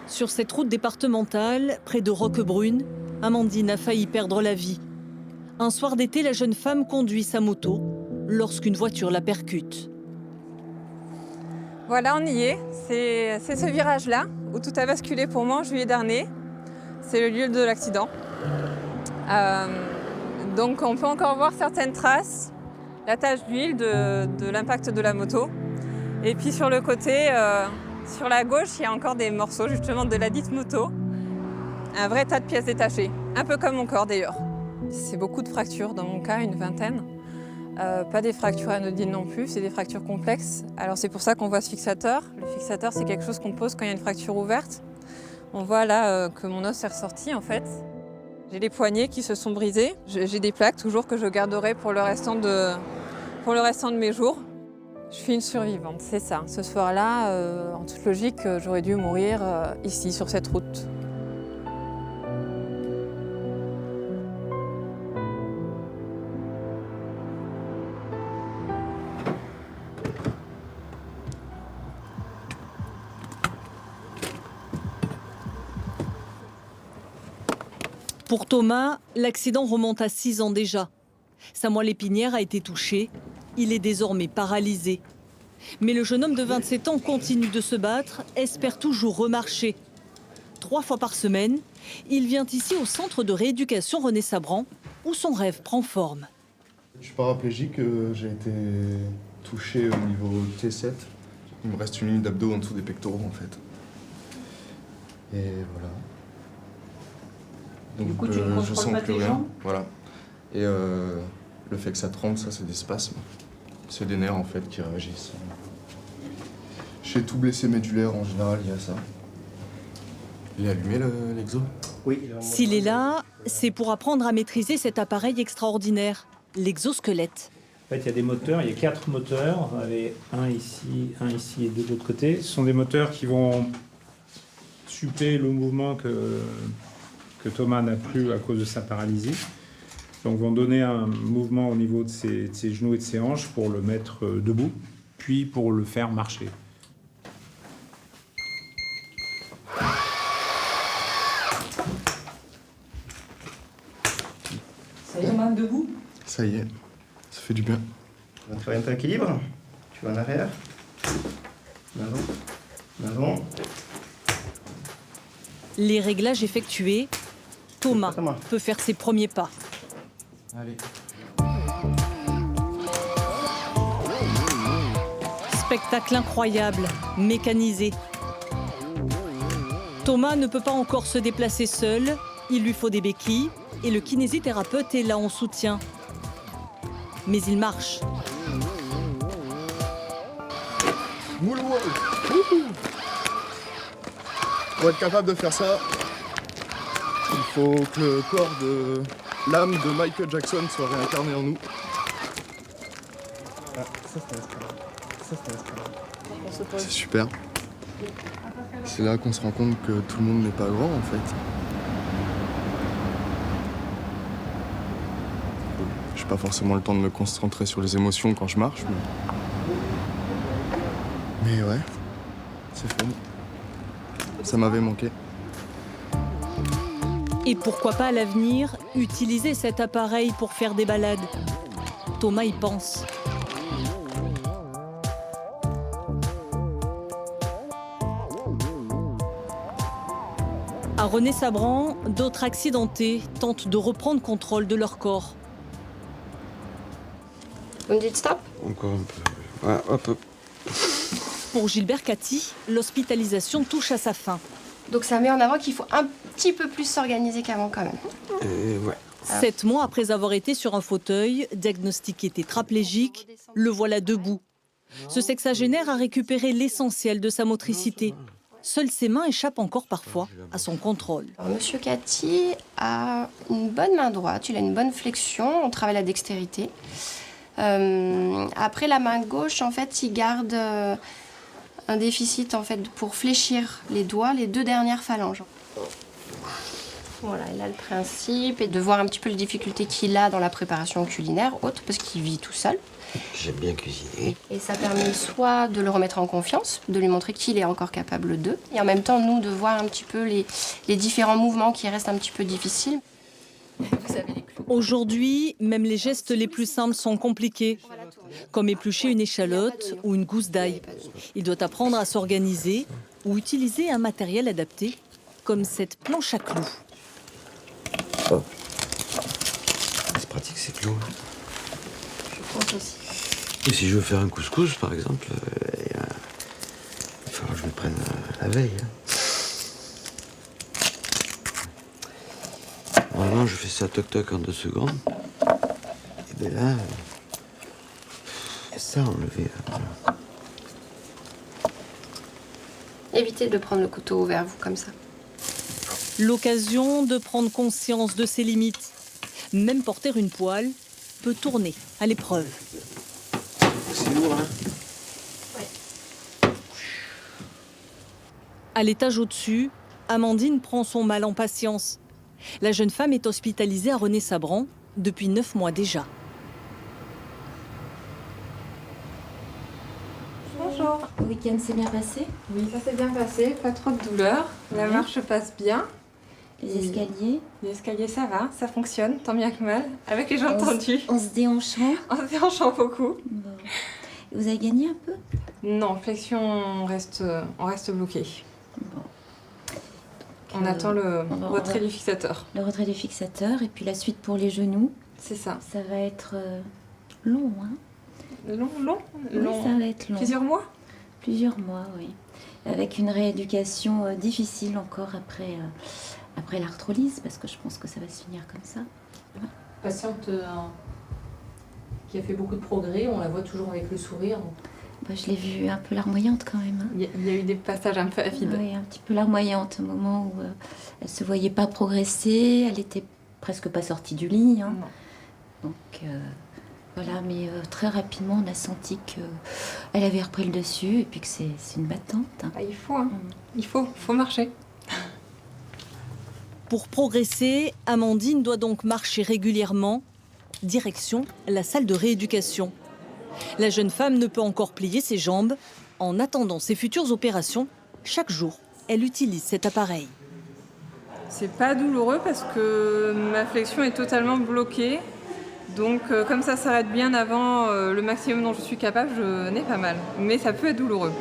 Sur cette route départementale, près de Roquebrune, Amandine a failli perdre la vie. Un soir d'été, la jeune femme conduit sa moto lorsqu'une voiture la percute. Voilà, on y est. C'est ce virage-là où tout a basculé pour moi en juillet dernier. C'est le lieu de l'accident. Donc on peut encore voir certaines traces, la tache d'huile de l'impact de la moto. Et puis sur le côté, sur la gauche, il y a encore des morceaux justement de la dite moto. Un vrai tas de pièces détachées, un peu comme mon corps d'ailleurs. C'est beaucoup de fractures, dans mon cas, une vingtaine. Pas des fractures anodines non plus, c'est des fractures complexes. Alors c'est pour ça qu'on voit ce fixateur. Le fixateur, c'est quelque chose qu'on pose quand il y a une fracture ouverte. On voit là que mon os est ressorti en fait. J'ai les poignets qui se sont brisés. J'ai des plaques toujours que je garderai pour le restant de mes jours. Je suis une survivante, c'est ça. Ce soir-là, en toute logique, j'aurais dû mourir ici, sur cette route. Pour Thomas, l'accident remonte à 6 ans déjà. Sa moelle épinière a été touchée. Il est désormais paralysé. Mais le jeune homme de 27 ans continue de se battre, espère toujours remarcher. 3 fois par semaine, il vient ici au centre de rééducation René Sabran, où son rêve prend forme. Je suis paraplégique, j'ai été touché au niveau T7. Il me reste une ligne d'abdos en dessous des pectoraux en fait. Et voilà. Donc Du coup, tu ne je contrôles sens pas plus tes rien. jambes ? Voilà. Et le fait que ça tremble, ça c'est des spasmes. C'est des nerfs en fait qui réagissent. Chez tout blessé médulaire en général, il y a ça. Il est allumé l'exo ? Oui. S'il est là, c'est pour apprendre à maîtriser cet appareil extraordinaire, l'exosquelette. En fait, il y a des moteurs, il y a 4 moteurs, on avait un ici et deux de l'autre côté. Ce sont des moteurs qui vont suppléer le mouvement que Thomas n'a plus à cause de sa paralysie. Donc, vont donner un mouvement au niveau de ses genoux et de ses hanches pour le mettre debout, puis pour le faire marcher. Ça y est, Thomas, debout. Ça y est, ça fait du bien. On va trouver un peu d'équilibre. Tu vas en arrière. En avant. En avant. Les réglages effectués, Thomas peut faire ses premiers pas. Allez. Spectacle incroyable, mécanisé. Thomas ne peut pas encore se déplacer seul, il lui faut des béquilles et le kinésithérapeute est là en soutien. Mais il marche. Pour être capable de faire ça, il faut que le corps de l'âme de Michael Jackson soit réincarné en nous. Ah, ça c'est l'escalade. Ça c'est l'escalade. C'est super. C'est là qu'on se rend compte que tout le monde n'est pas grand en fait. J'ai pas forcément le temps de me concentrer sur les émotions quand je marche, mais ouais, c'est fun. Ça m'avait manqué. Et pourquoi pas à l'avenir, utiliser cet appareil pour faire des balades. Thomas y pense. À René Sabran, d'autres accidentés tentent de reprendre contrôle de leur corps. Vous me dites stop ? Encore un peu. Ouais, hop, hop. Pour Gilbert Cathy, l'hospitalisation touche à sa fin. Donc ça met en avant qu'il faut un petit peu plus s'organiser qu'avant quand même. Et ouais. 7 mois après avoir été sur un fauteuil, diagnostiqué tétraplégique, le voilà debout. Ce sexagénaire a récupéré l'essentiel de sa motricité. Seules ses mains échappent encore parfois à son contrôle. Alors, Monsieur Cathy a une bonne main droite, il a une bonne flexion, on travaille la dextérité. Après la main gauche, en fait, il garde un déficit en fait pour fléchir les doigts, les 2 dernières phalanges. Voilà, et là le principe est de voir un petit peu les difficultés qu'il a dans la préparation culinaire, autre, parce qu'il vit tout seul. J'aime bien cuisiner. Et ça permet soit de le remettre en confiance, de lui montrer qu'il est encore capable d'eux, et en même temps, nous, de voir un petit peu les différents mouvements qui restent un petit peu difficiles. Vous avez les clous. Aujourd'hui, même les gestes les plus simples sont compliqués, comme éplucher une échalote ou une gousse d'ail. Il doit apprendre à s'organiser ou utiliser un matériel adapté, comme cette planche à clous. Oh. C'est pratique ces clous. Je pense aussi. Et si je veux faire un couscous, par exemple, il va falloir que je me prenne la veille. Normalement, je fais ça toc-toc en 2 secondes. Et bien là, il y a ça à enlever. Là. Évitez de prendre le couteau vers vous comme ça. L'occasion de prendre conscience de ses limites. Même porter une poêle peut tourner à l'épreuve. C'est lourd, hein? À l'étage au-dessus, Amandine prend son mal en patience. La jeune femme est hospitalisée à René-Sabran depuis 9 mois déjà. Bonjour. Le week-end s'est bien passé? Oui, ça s'est bien passé, pas trop de douleur. La marche passe bien. Les escaliers? L'escalier, ça va, ça fonctionne, tant bien que mal. Avec les jambes tendues, En se déhanchant? en se déhanchant beaucoup. Bon. Vous avez gagné un peu? Non, flexion, on reste bloqué. Bon. On attend le on va- retrait du fixateur. Le retrait du fixateur et puis la suite pour les genoux. C'est ça. Ça va être long, hein? Long. Oui, ça va être long. Plusieurs mois. Plusieurs mois, oui. Avec une rééducation difficile encore après l'arthrolyse, parce que je pense que ça va se finir comme ça. Patiente qui a fait beaucoup de progrès, on la voit toujours avec le sourire. Bah, je l'ai vue un peu larmoyante quand même. Hein. Il y a eu des passages un peu avides. Oui, un petit peu larmoyante, au moment où elle se voyait pas progresser, elle était presque pas sortie du lit. Hein. Non. Donc voilà, mais très rapidement on a senti qu'elle avait repris le dessus et puis que c'est une battante. Hein. Ah, il faut, hein. Il faut marcher. Pour progresser, Amandine doit donc marcher régulièrement. Direction la salle de rééducation. La jeune femme ne peut encore plier ses jambes. En attendant ses futures opérations, chaque jour, elle utilise cet appareil. C'est pas douloureux parce que ma flexion est totalement bloquée. Donc comme ça s'arrête bien avant le maximum dont je suis capable, je n'ai pas mal. Mais ça peut être douloureux.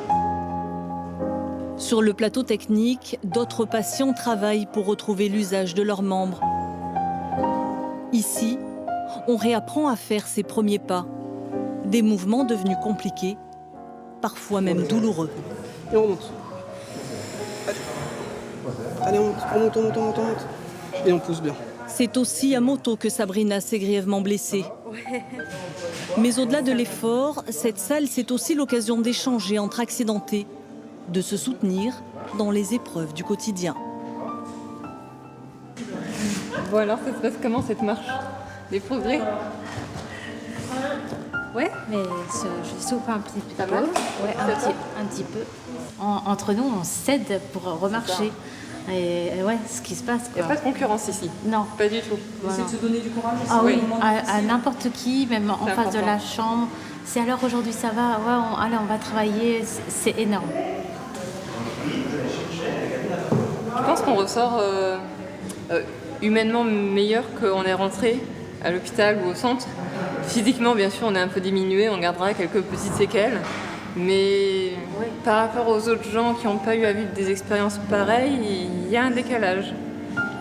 Sur le plateau technique, d'autres patients travaillent pour retrouver l'usage de leurs membres. Ici, on réapprend à faire ses premiers pas. Des mouvements devenus compliqués, parfois même douloureux. Et on monte. Allez, on monte. Et on pousse bien. C'est aussi à moto que Sabrina s'est grièvement blessée. Mais au-delà de l'effort, cette salle, c'est aussi l'occasion d'échanger entre accidentés, de se soutenir dans les épreuves du quotidien. Bon alors, ça se passe comment cette marche? Des progrès? Ouais, mais je souffre un petit peu. Ça va? Ouais, un petit peu. Entre nous, on s'aide pour remarcher. Et ouais, ce qui se passe. Il n'y a pas de concurrence ici? Non. Pas du tout. Voilà. C'est de se donner du courage aussi. Ah oui, au moment à n'importe qui, même en C'est face de important. la chambre. C'est alors aujourd'hui ça va, ouais, allez, on va travailler, c'est énorme. Je pense qu'on ressort humainement meilleur qu'on est rentré à l'hôpital ou au centre. Physiquement, bien sûr, on est un peu diminué, on gardera quelques petites séquelles. Mais par rapport aux autres gens qui n'ont pas eu à vivre des expériences pareilles, il y a un décalage.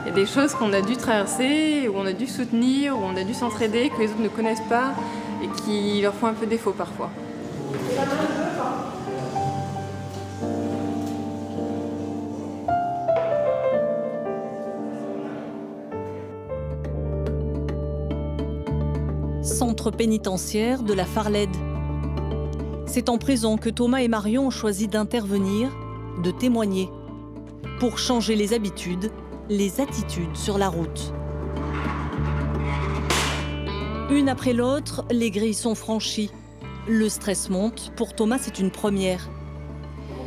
Il y a des choses qu'on a dû traverser, où on a dû soutenir, où on a dû s'entraider, que les autres ne connaissent pas et qui leur font un peu défaut parfois. Centre pénitentiaire de la Farlède. C'est en prison que Thomas et Marion ont choisi d'intervenir, de témoigner, pour changer les habitudes, les attitudes sur la route. Une après l'autre, les grilles sont franchies. Le stress monte. Pour Thomas, c'est une première.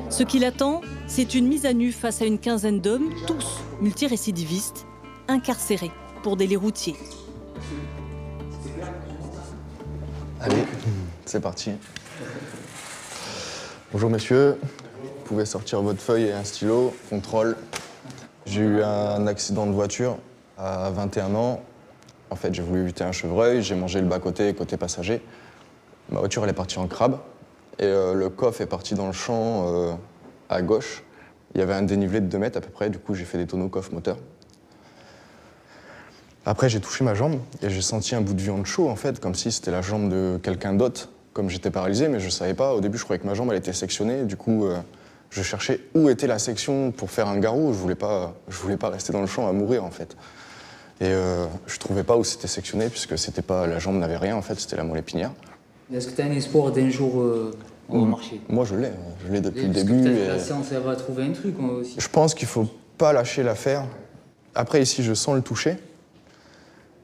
Ce qui l'attend, c'est une mise à nu face à une quinzaine d'hommes, tous multirécidivistes, incarcérée pour délit routier. Allez, c'est parti. Bonjour messieurs, vous pouvez sortir votre feuille et un stylo. Contrôle. J'ai eu un accident de voiture à 21 ans. En fait, j'ai voulu éviter un chevreuil, j'ai mangé le bas-côté, côté passager. Ma voiture, elle est partie en crabe. Et le coffre est parti dans le champ à gauche. Il y avait un dénivelé de 2 mètres à peu près, du coup j'ai fait des tonneaux coffre moteur. Après j'ai touché ma jambe et j'ai senti un bout de viande chaud en fait, comme si c'était la jambe de quelqu'un d'autre. Comme j'étais paralysé, mais je savais pas. Au début je croyais que ma jambe elle était sectionnée, du coup je cherchais où était la section pour faire un garrot. Je voulais pas rester dans le champ à mourir en fait. Et je trouvais pas où c'était sectionné puisque c'était pas, la jambe n'avait rien en fait, c'était la moelle épinière. Est-ce que tu as un espoir d'un jour remarcher? Moi je l'ai depuis le Parce début. que la science elle va trouver un truc aussi. Je pense qu'il faut pas lâcher l'affaire. Après ici je sens le toucher.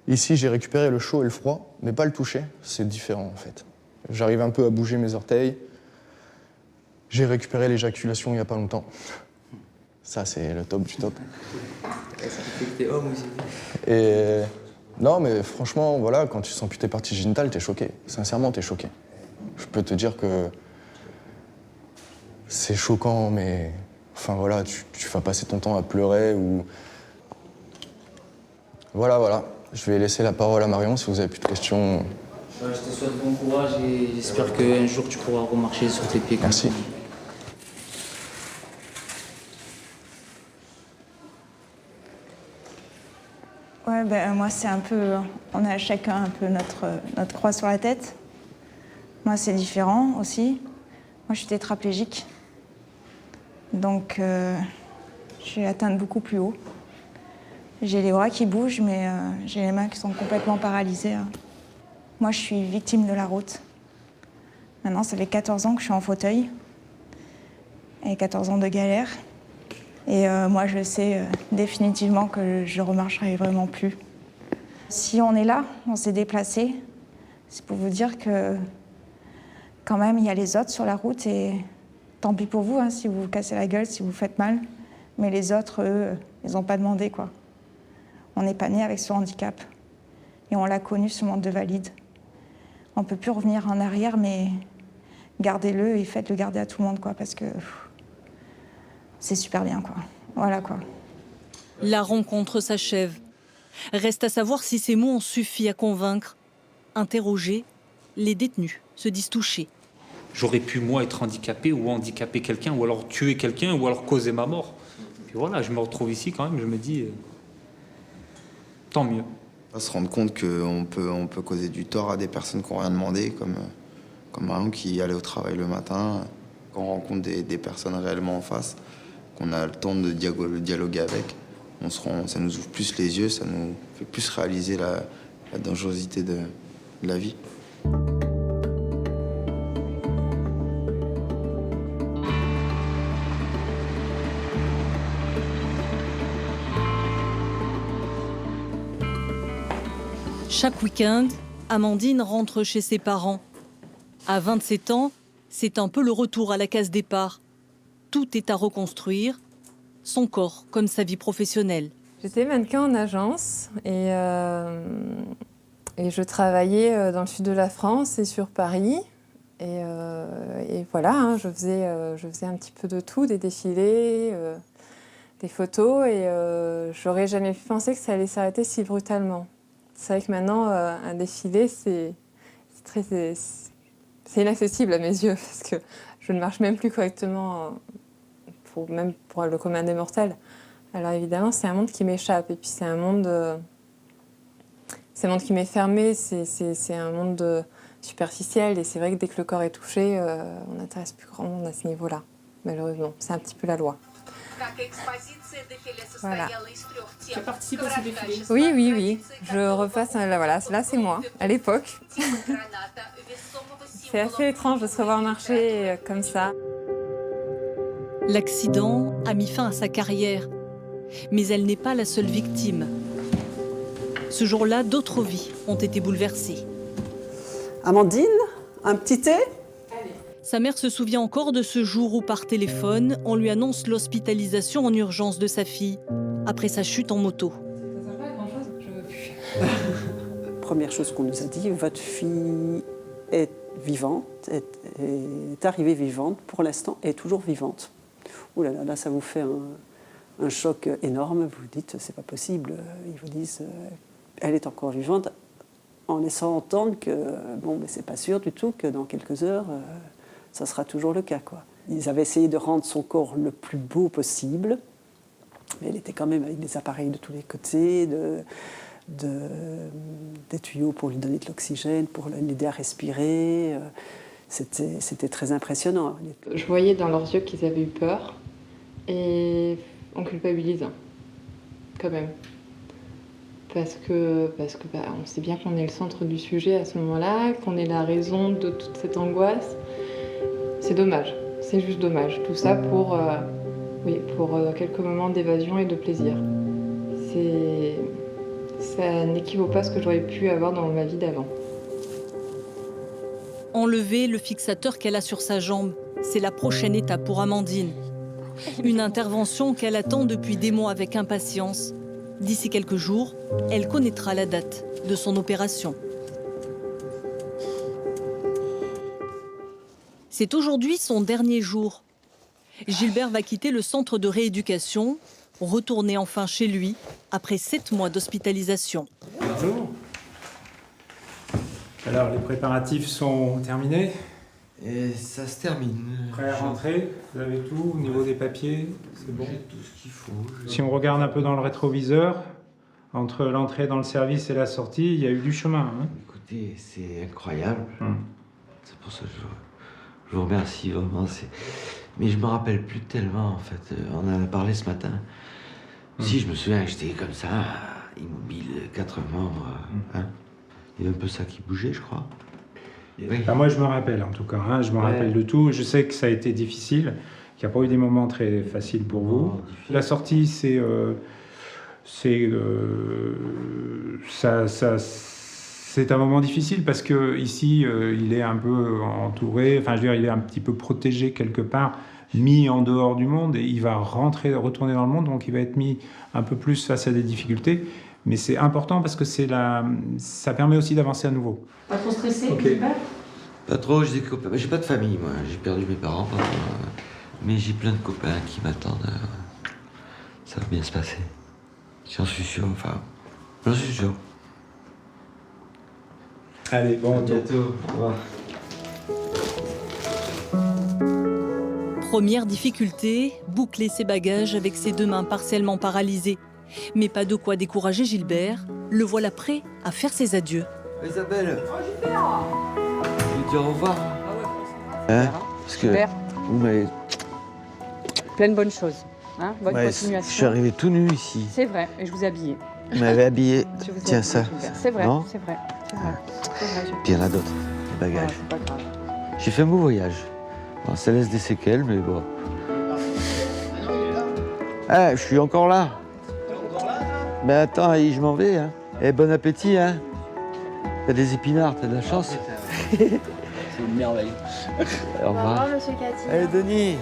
Ici j'ai récupéré le chaud et le froid, mais pas le toucher, c'est différent en fait. J'arrive un peu à bouger mes orteils. J'ai récupéré l'éjaculation il y a pas longtemps. Ça c'est le top du top. Ça fait que t'es homme aussi. Et non mais franchement voilà, quand tu sens plus tes parties génitales, t'es choqué. Sincèrement t'es choqué. Je peux te dire que c'est choquant, mais enfin voilà, tu vas passer ton temps à pleurer ou... Voilà. Je vais laisser la parole à Marion si vous avez plus de questions. Je te souhaite bon courage et j'espère qu'un jour tu pourras remarcher sur tes pieds. Merci. Ouais, ben, moi c'est un peu... On a chacun un peu notre croix sur la tête. Moi c'est différent aussi. Moi je suis tétraplégique. Donc je suis atteinte beaucoup plus haut. J'ai les bras qui bougent, mais j'ai les mains qui sont complètement paralysées. Moi, je suis victime de la route. Maintenant, ça fait 14 ans que je suis en fauteuil. Et 14 ans de galère. Et moi, je sais définitivement que je ne remarcherai vraiment plus. Si on est là, on s'est déplacé, c'est pour vous dire que quand même, il y a les autres sur la route. Et tant pis pour vous, hein, si vous vous cassez la gueule, si vous faites mal. Mais les autres, eux, ils n'ont pas demandé, quoi. On n'est pas né avec ce handicap. Et on l'a connu, ce monde de valide. On ne peut plus revenir en arrière, mais gardez-le et faites-le garder à tout le monde, quoi, parce que c'est super bien, quoi. Voilà, quoi. La rencontre s'achève. Reste à savoir si ces mots ont suffi à convaincre. Interrogés, les détenus se disent touchés. J'aurais pu, moi, être handicapé ou handicaper quelqu'un, ou alors tuer quelqu'un, ou alors causer ma mort. Puis voilà, je me retrouve ici quand même, je me dis... tant mieux. On se rendre compte qu'on peut causer du tort à des personnes qui n'ont rien demandé, comme Marion qui allait au travail le matin, quand on rencontre des personnes réellement en face, qu'on a le temps de dialoguer avec, ça nous ouvre plus les yeux, ça nous fait plus réaliser la dangerosité de la vie. Chaque week-end, Amandine rentre chez ses parents. À 27 ans, c'est un peu le retour à la case départ. Tout est à reconstruire, son corps comme sa vie professionnelle. J'étais mannequin en agence et je travaillais dans le sud de la France et sur Paris. Et voilà, hein, je faisais un petit peu de tout, des défilés, des photos. Et j'aurais jamais pu penser que ça allait s'arrêter si brutalement. C'est vrai que maintenant, un défilé, c'est inaccessible à mes yeux parce que je ne marche même plus correctement, même pour le commun des mortels. Alors évidemment, c'est un monde qui m'échappe et puis c'est un monde qui m'est fermé, c'est un monde superficiel et c'est vrai que dès que le corps est touché, on n'intéresse plus grand monde à ce niveau-là, malheureusement. C'est un petit peu la loi. Voilà. Tu participes à ce défilé? Oui. Je repasse, là c'est moi, à l'époque. C'est assez étrange de se revoir marcher comme ça. L'accident a mis fin à sa carrière, mais elle n'est pas la seule victime. Ce jour-là, d'autres vies ont été bouleversées. Amandine, un petit thé ? Sa mère se souvient encore de ce jour où, par téléphone, on lui annonce l'hospitalisation en urgence de sa fille, après sa chute en moto. Première chose qu'on nous a dit, votre fille est vivante, est arrivée vivante, pour l'instant, est toujours vivante. Ouh là là, là ça vous fait un choc énorme. Vous vous dites, c'est pas possible. Ils vous disent, elle est encore vivante, en laissant entendre que, bon, mais c'est pas sûr du tout que dans quelques heures, ça sera toujours le cas, quoi. Ils avaient essayé de rendre son corps le plus beau possible, mais elle était quand même avec des appareils de tous les côtés, des tuyaux pour lui donner de l'oxygène, pour l'aider à respirer. C'était très impressionnant. Je voyais dans leurs yeux qu'ils avaient eu peur et on culpabilise quand même. Parce que on sait bien qu'on est le centre du sujet à ce moment-là, qu'on est la raison de toute cette angoisse. C'est dommage, c'est juste dommage. Tout ça pour quelques moments d'évasion et de plaisir. Ça n'équivaut pas à ce que j'aurais pu avoir dans ma vie d'avant. Enlever le fixateur qu'elle a sur sa jambe, c'est la prochaine étape pour Amandine. Une intervention qu'elle attend depuis des mois avec impatience. D'ici quelques jours, elle connaîtra la date de son opération. C'est aujourd'hui son dernier jour. Gilbert va quitter le centre de rééducation, retourner enfin chez lui après 7 mois d'hospitalisation. Bonjour. Alors, les préparatifs sont terminés? Et ça se termine. Prêt à rentrer? Vous avez tout au niveau des papiers? C'est bon? J'ai tout ce qu'il faut. Si on regarde un peu dans le rétroviseur, entre l'entrée dans le service et la sortie, il y a eu du chemin. Hein. Écoutez, c'est incroyable. C'est pour ça que je vous remercie vraiment. Mais je me rappelle plus tellement, en fait. On en a parlé ce matin. Si, je me souviens que j'étais comme ça, immobile, 4 membres. Hein. Il y a un peu ça qui bougeait, je crois. Oui. Enfin, moi, je me rappelle, en tout cas. Hein, je me rappelle de tout. Je sais que ça a été difficile, qu'il n'y a pas eu des moments très faciles pour vous. La sortie, c'est un moment difficile parce que ici, il est un peu entouré. Enfin, je veux dire, il est un petit peu protégé quelque part, mis en dehors du monde, et il va retourner dans le monde, donc il va être mis un peu plus face à des difficultés. Mais c'est important parce que ça permet aussi d'avancer à nouveau. Pas trop stressé, Pas trop, j'ai des copains. J'ai pas de famille, moi. J'ai perdu mes parents. Mais j'ai plein de copains qui m'attendent. Ça va bien se passer. J'en suis sûr, enfin. J'en suis sûr. Allez, bon, à bientôt. Au revoir. Première difficulté, boucler ses bagages avec ses 2 mains partiellement paralysées. Mais pas de quoi décourager Gilbert. Le voilà prêt à faire ses adieux. Isabelle, je vais dire au revoir. Hein, parce que vous m'avez... Plein de bonnes choses. Hein, bonne continuation. Je suis arrivé tout nu ici. C'est vrai, et je vous ai habillé. Vous m'avez habillé. Tiens, ça. C'est vrai, non, c'est vrai. Puis il y en a d'autres, les bagages. C'est pas grave. J'ai fait un beau voyage. Bon, ça laisse des séquelles, mais bon. Ah, je suis encore là. Mais attends, je m'en vais. Hein. Et bon appétit. Hein. T'as des épinards, t'as de la chance. C'est une merveille. Au revoir. Monsieur Cathy. Allez, Denis.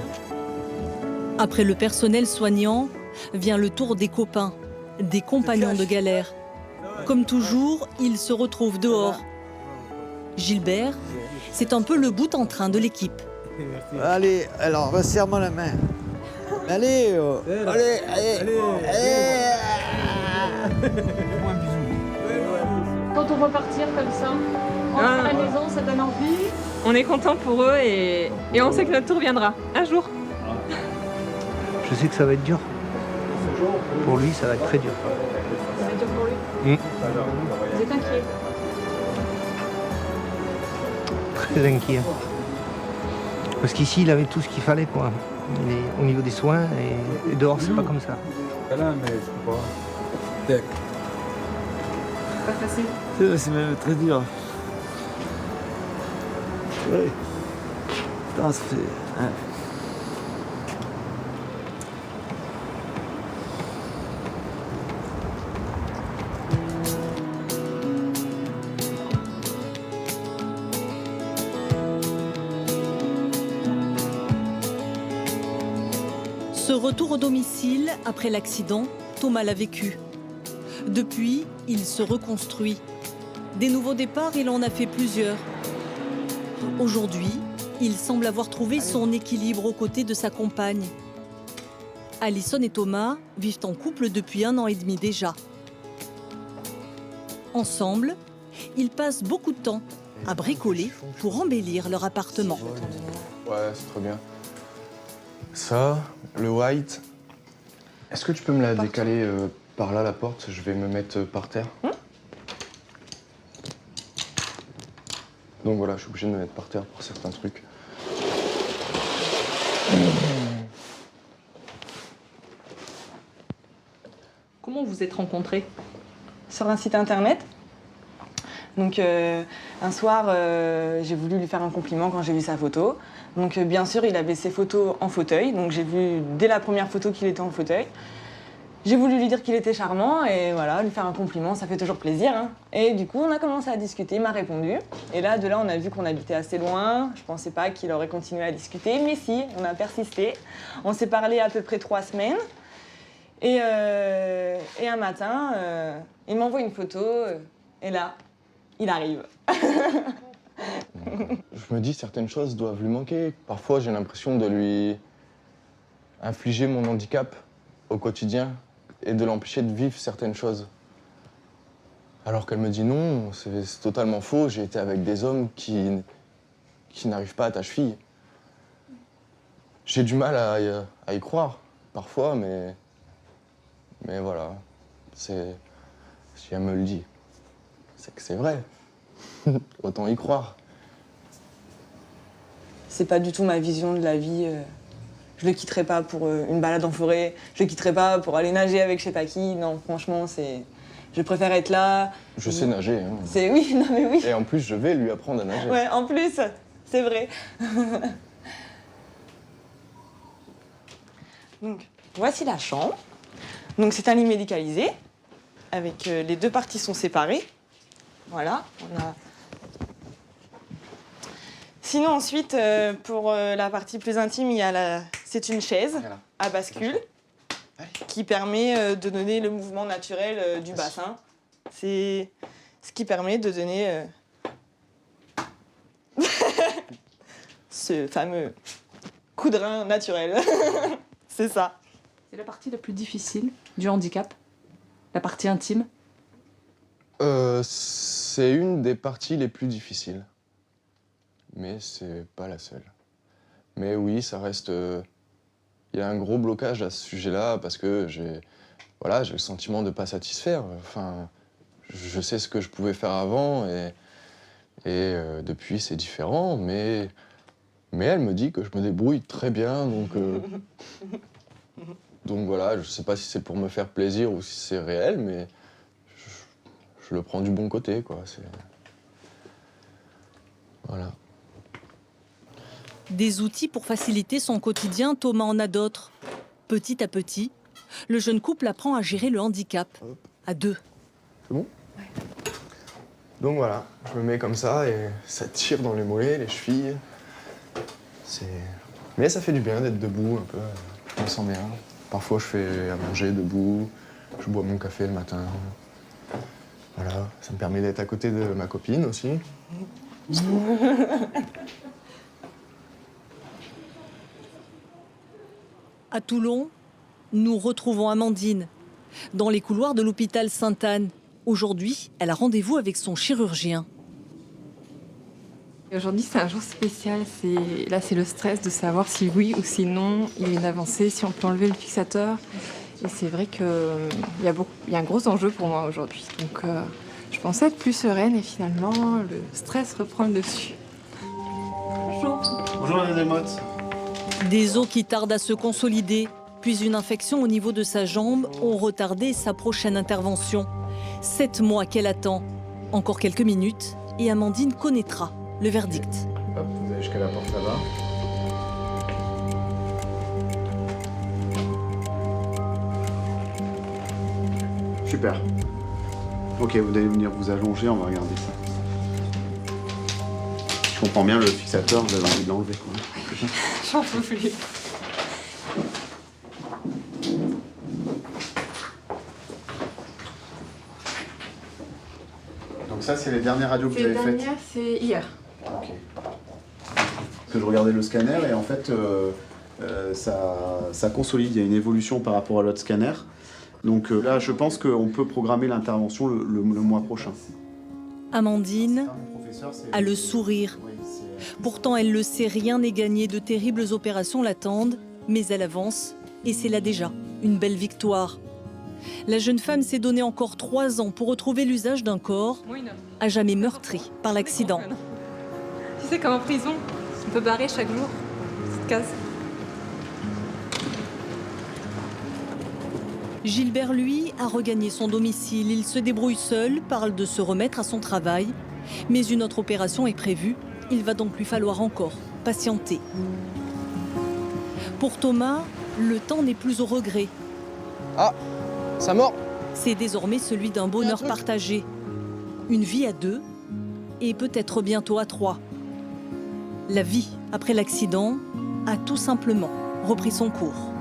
Après le personnel soignant, vient le tour des copains, des compagnons de galère. Comme toujours, ils se retrouvent dehors. Gilbert, c'est un peu le bout en train de l'équipe. Allez, alors, resserre-moi la main. Allez, allez. Quand on va partir comme ça, à la maison, ça donne envie. On est content pour eux et on sait que notre tour viendra un jour. Je sais que ça va être dur. Pour lui, ça va être très dur. Ça va être dur pour lui. Vous êtes inquiet? Très inquiet. Parce qu'ici, il avait tout ce qu'il fallait, quoi. Il est au niveau des soins et dehors, c'est pas comme ça. Là, mais je peux pas. Pas facile. C'est même très dur. Ouais. Putain, ça fait... Hein. Ce retour au domicile, après l'accident, Thomas l'a vécu. Depuis, il se reconstruit. Des nouveaux départs, il en a fait plusieurs. Aujourd'hui, il semble avoir trouvé son équilibre aux côtés de sa compagne. Alison et Thomas vivent en couple depuis 1 an et demi déjà. Ensemble, ils passent beaucoup de temps à bricoler pour embellir leur appartement. Ouais, c'est trop bien. Ça, le white. Est-ce que tu peux me la décaler par là, la porte? Je vais me mettre par terre. Donc voilà, je suis obligé de me mettre par terre pour certains trucs. Comment vous êtes rencontrés? Sur un site internet. Donc un soir, j'ai voulu lui faire un compliment quand j'ai vu sa photo. Donc bien sûr, il avait ses photos en fauteuil. Donc j'ai vu dès la première photo qu'il était en fauteuil. J'ai voulu lui dire qu'il était charmant et voilà, lui faire un compliment, ça fait toujours plaisir. Hein. Et du coup, on a commencé à discuter, il m'a répondu. Et là, de là, on a vu qu'on habitait assez loin. Je pensais pas qu'il aurait continué à discuter, mais si, on a persisté. On s'est parlé à peu près 3 semaines. Et un matin, il m'envoie une photo et là, il arrive. Je me dis certaines choses doivent lui manquer. Parfois, j'ai l'impression de lui infliger mon handicap au quotidien et de l'empêcher de vivre certaines choses. Alors qu'elle me dit non, c'est totalement faux, j'ai été avec des hommes qui n'arrivent pas à ta cheville. J'ai du mal à y croire, parfois, mais voilà, si elle me le dit, c'est que c'est vrai. Autant y croire. C'est pas du tout ma vision de la vie. Je le quitterai pas pour une balade en forêt, je le quitterai pas pour aller nager avec je sais pas qui. Non, franchement, je préfère être là. Je sais nager. Hein. Oui, non mais oui. Et en plus, je vais lui apprendre à nager. Ouais, en plus, c'est vrai. Donc, voici la chambre. Donc, c'est un lit médicalisé, avec les 2 parties sont séparées. Voilà, on a... Sinon, ensuite, pour la partie plus intime, c'est une chaise à bascule qui permet de donner le mouvement naturel du bassin. C'est ce qui permet de donner ce fameux coup de rein naturel. C'est ça. C'est la partie la plus difficile du handicap, la partie intime. C'est une des parties les plus difficiles. Mais c'est pas la seule. Mais oui, ça reste... Il y a un gros blocage à ce sujet-là parce que j'ai le sentiment de ne pas satisfaire. Enfin, je sais ce que je pouvais faire avant et depuis c'est différent, mais elle me dit que je me débrouille très bien, donc voilà, je sais pas si c'est pour me faire plaisir ou si c'est réel, mais je le prends du bon côté, quoi. Voilà. Des outils pour faciliter son quotidien, Thomas en a d'autres. Petit à petit, le jeune couple apprend à gérer le handicap, à 2. C'est bon? Ouais. Donc voilà, je me mets comme ça et ça tire dans les mollets, les chevilles. Mais ça fait du bien d'être debout un peu, je me sens bien. Parfois je fais à manger debout, je bois mon café le matin. Voilà, ça me permet d'être à côté de ma copine aussi. À Toulon, nous retrouvons Amandine, dans les couloirs de l'hôpital Sainte-Anne. Aujourd'hui, elle a rendez-vous avec son chirurgien. Aujourd'hui, c'est un jour spécial. Là, c'est le stress de savoir si oui ou si non il y a une avancée, si on peut enlever le fixateur. Et c'est vrai qu'il y a un gros enjeu pour moi aujourd'hui. Donc, je pensais être plus sereine et finalement, le stress reprend le dessus. Bonjour. Bonjour, Madame Delmotte. Des os qui tardent à se consolider, puis une infection au niveau de sa jambe ont retardé sa prochaine intervention. 7 mois qu'elle attend. Encore quelques minutes et Amandine connaîtra le verdict. Hop, vous allez jusqu'à la porte là-bas. Super. Ok, vous allez venir vous allonger, on va regarder ça. Je comprends bien, le fixateur, vous avez envie de l'enlever, quoi. J'en peux plus. ça, c'est les dernières radios que vous Les avez faites. dernières, c'est hier. Ok. Parce que je regardais le scanner et en fait, ça consolide. Il y a une évolution par rapport à l'autre scanner. Donc là, je pense qu'on peut programmer l'intervention le mois prochain. Amandine a le sourire. Pourtant, elle le sait, rien n'est gagné. De terribles opérations l'attendent, mais elle avance. Et c'est là déjà une belle victoire. La jeune femme s'est donné encore 3 ans pour retrouver l'usage d'un corps à jamais meurtri par l'accident. Tu sais, comme en prison, on peut barrer chaque jour, petite case. Gilbert, lui, a regagné son domicile. Il se débrouille seul, parle de se remettre à son travail. Mais une autre opération est prévue. Il va donc lui falloir encore patienter. Pour Thomas, le temps n'est plus au regret. Ah, ça mord. C'est désormais celui d'un bonheur partagé. Une vie à 2 et peut-être bientôt à 3. La vie après l'accident a tout simplement repris son cours.